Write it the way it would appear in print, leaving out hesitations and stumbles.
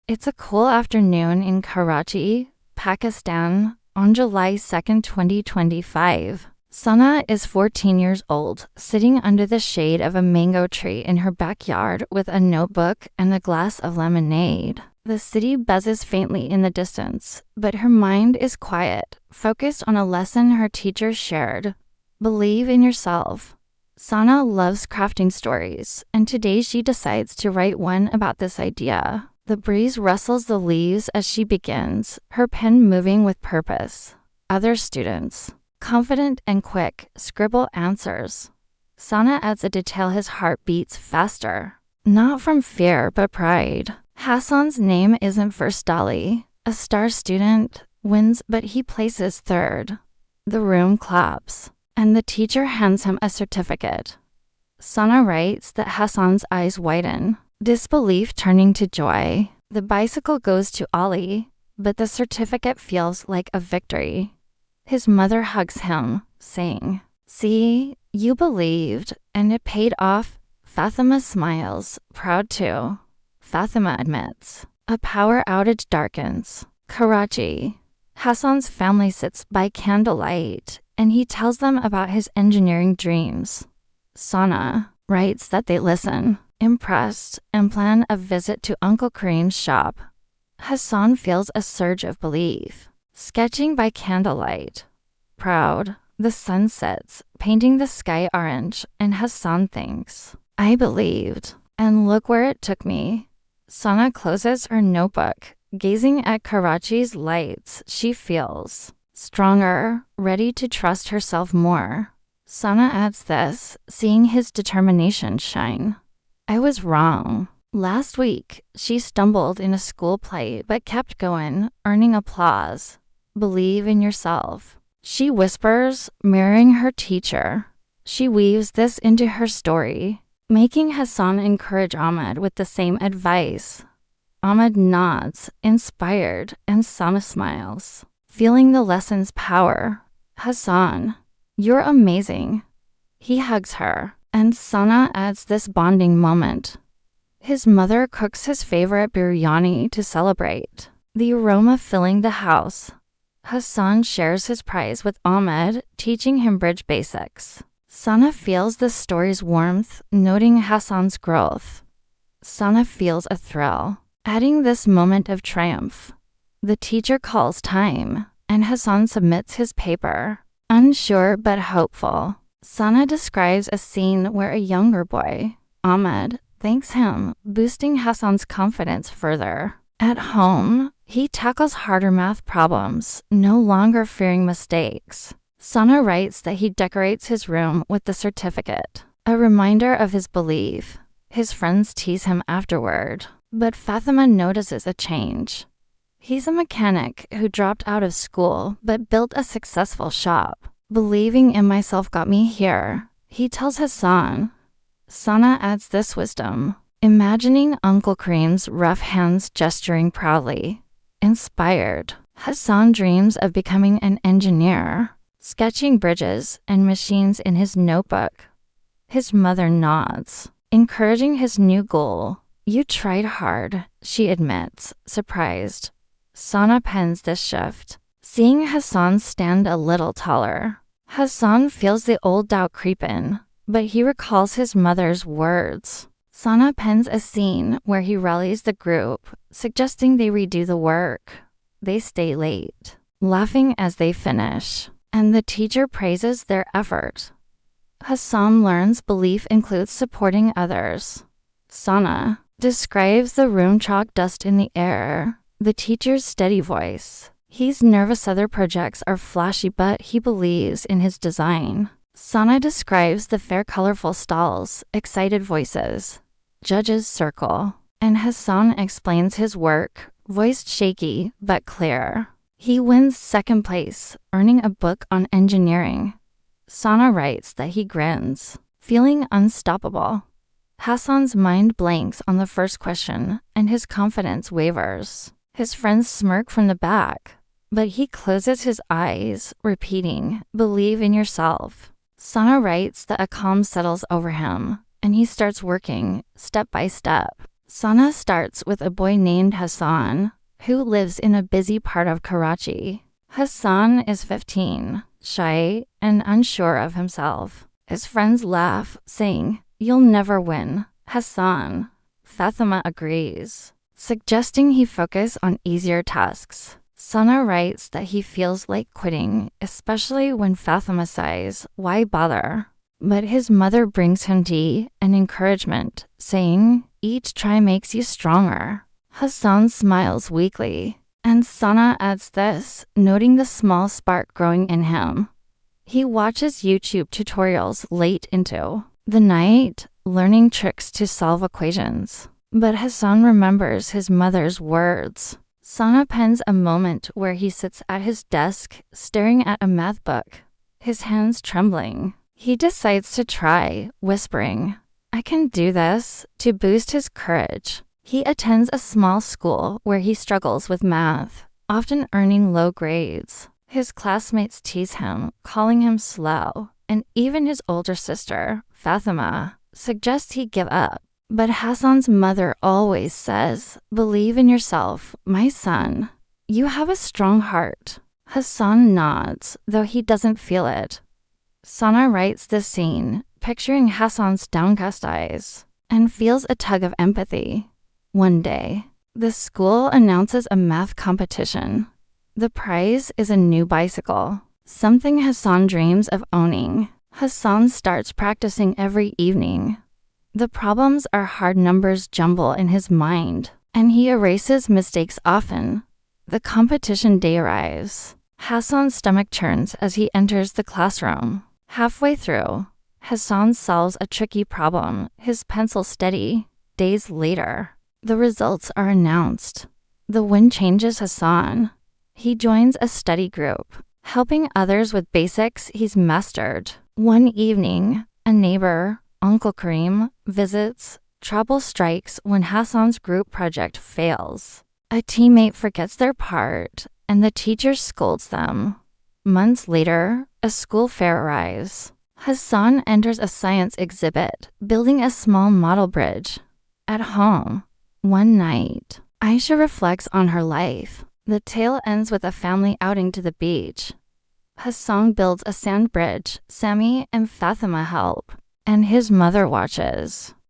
It's a cool afternoon in Karachi, Pakistan, on July 2nd, 2025. Sana is 14 years old, sitting under the shade of a mango tree in her backyard with a notebook and a glass of lemonade. The city buzzes faintly in the distance, but her mind is quiet, focused on a lesson her teacher shared. Believe in yourself. Sana loves crafting stories, and today she decides to write one about this idea. The breeze rustles the leaves as she begins, her pen moving with purpose. Other students, confident and quick, scribble answers. Sana adds a detail: his heart beats faster. Not from fear, but pride. Hassan's name isn't first dolly. A star student wins, but he places third. The room claps, and the teacher hands him a certificate. Sana writes that Hassan's eyes widen, disbelief turning to joy. The bicycle goes to Ali, but the certificate feels like a victory. His mother hugs him, saying, "See, you believed, and it paid off." Fatima smiles, proud too. Fatima admits. A power outage darkens. Karachi. Hassan's family sits by candlelight, and he tells them about his engineering dreams. Sana writes that they listen, impressed, and plan a visit to Uncle Kareem's shop. Hassan feels a surge of belief. Sketching by candlelight. Proud, the sun sets, painting the sky orange, and Hassan thinks, "I believed, and look where it took me." Sana closes her notebook, gazing at Karachi's lights. She feels stronger, ready to trust herself more. Sana adds this, seeing his determination shine. "I was wrong. Last week, she stumbled in a school play but kept going, earning applause. Believe in yourself." She whispers, mirroring her teacher. She weaves this into her story, making Hassan encourage Ahmed with the same advice. Ahmed nods, inspired, and Sana smiles, feeling the lesson's power. "Hassan, you're amazing." He hugs her, and Sana adds this bonding moment. His mother cooks his favorite biryani to celebrate, the aroma filling the house. Hassan shares his prize with Ahmed, teaching him bridge basics. Sana feels the story's warmth, noting Hassan's growth. Sana feels a thrill, adding this moment of triumph. The teacher calls time, and Hassan submits his paper, unsure but hopeful. Sana describes a scene where a younger boy, Ahmed, thanks him, boosting Hassan's confidence further. At home, he tackles harder math problems, no longer fearing mistakes. Sana writes that he decorates his room with the certificate, a reminder of his belief. His friends tease him afterward, but Fatima notices a change. He's a mechanic who dropped out of school but built a successful shop. "Believing in myself got me here," he tells Hassan. Sana adds this wisdom, imagining Uncle Kareem's rough hands gesturing proudly. Inspired, Hassan dreams of becoming an engineer, sketching bridges and machines in his notebook. His mother nods, encouraging his new goal. "You tried hard," she admits, surprised. Sana pens this shift, seeing Hassan stand a little taller. Hassan feels the old doubt creep in, but he recalls his mother's words. Sana pens a scene where he rallies the group, suggesting they redo the work. They stay late, laughing as they finish, and the teacher praises their effort. Hassan learns belief includes supporting others. Sana describes the room chalk dust in the air, the teacher's steady voice. He's nervous other projects are flashy, but he believes in his design. Sana describes the fair colorful stalls, excited voices. Judges circle, and Hassan explains his work, voiced shaky but clear. He wins second place, earning a book on engineering. Sana writes that he grins, feeling unstoppable. Hassan's mind blanks on the first question, and his confidence wavers. His friends smirk from the back, but he closes his eyes, repeating, "Believe in yourself." Sana writes that a calm settles over him, and he starts working, step by step, Sana starts with a boy named Hassan, who lives in a busy part of Karachi. Hassan is 15, shy, and unsure of himself. His friends laugh, saying, "You'll never win, Hassan." Fatima agrees, suggesting he focus on easier tasks. Sana writes that he feels like quitting, especially when Fatima says, "Why bother?" But his mother brings him tea and encouragement, saying, "Each try makes you stronger." Hassan smiles weakly, and Sana adds this, noting the small spark growing in him. He watches YouTube tutorials late into the night, learning tricks to solve equations. But Hassan remembers his mother's words. Sana pens a moment where he sits at his desk, staring at a math book, his hands trembling. He decides to try, whispering, "I can do this," to boost his courage. He attends a small school where he struggles with math, often earning low grades. His classmates tease him, calling him slow, and even his older sister, Fatima, suggests he give up. But Hassan's mother always says, "Believe in yourself, my son. You have a strong heart." Hassan nods, though he doesn't feel it. Sana writes this scene, picturing Hassan's downcast eyes, and feels a tug of empathy. One day, the school announces a math competition. The prize is a new bicycle, something Hassan dreams of owning. Hassan starts practicing every evening. The problems are hard numbers jumble in his mind, and he erases mistakes often. The competition day arrives. Hassan's stomach churns as he enters the classroom. Halfway through, Hassan solves a tricky problem, his pencil steady. Days later, the results are announced. The win changes Hassan. He joins a study group, helping others with basics he's mastered. One evening, a neighbor, Uncle Karim, visits. Trouble strikes when Hassan's group project fails. A teammate forgets their part, and the teacher scolds them. Months later, a school fair arrives. Hassan enters a science exhibit, building a small model bridge. At home, one night, Aisha reflects on her life. The tale ends with a family outing to the beach. Hassan builds a sand bridge, Sammy and Fatima help, and his mother watches.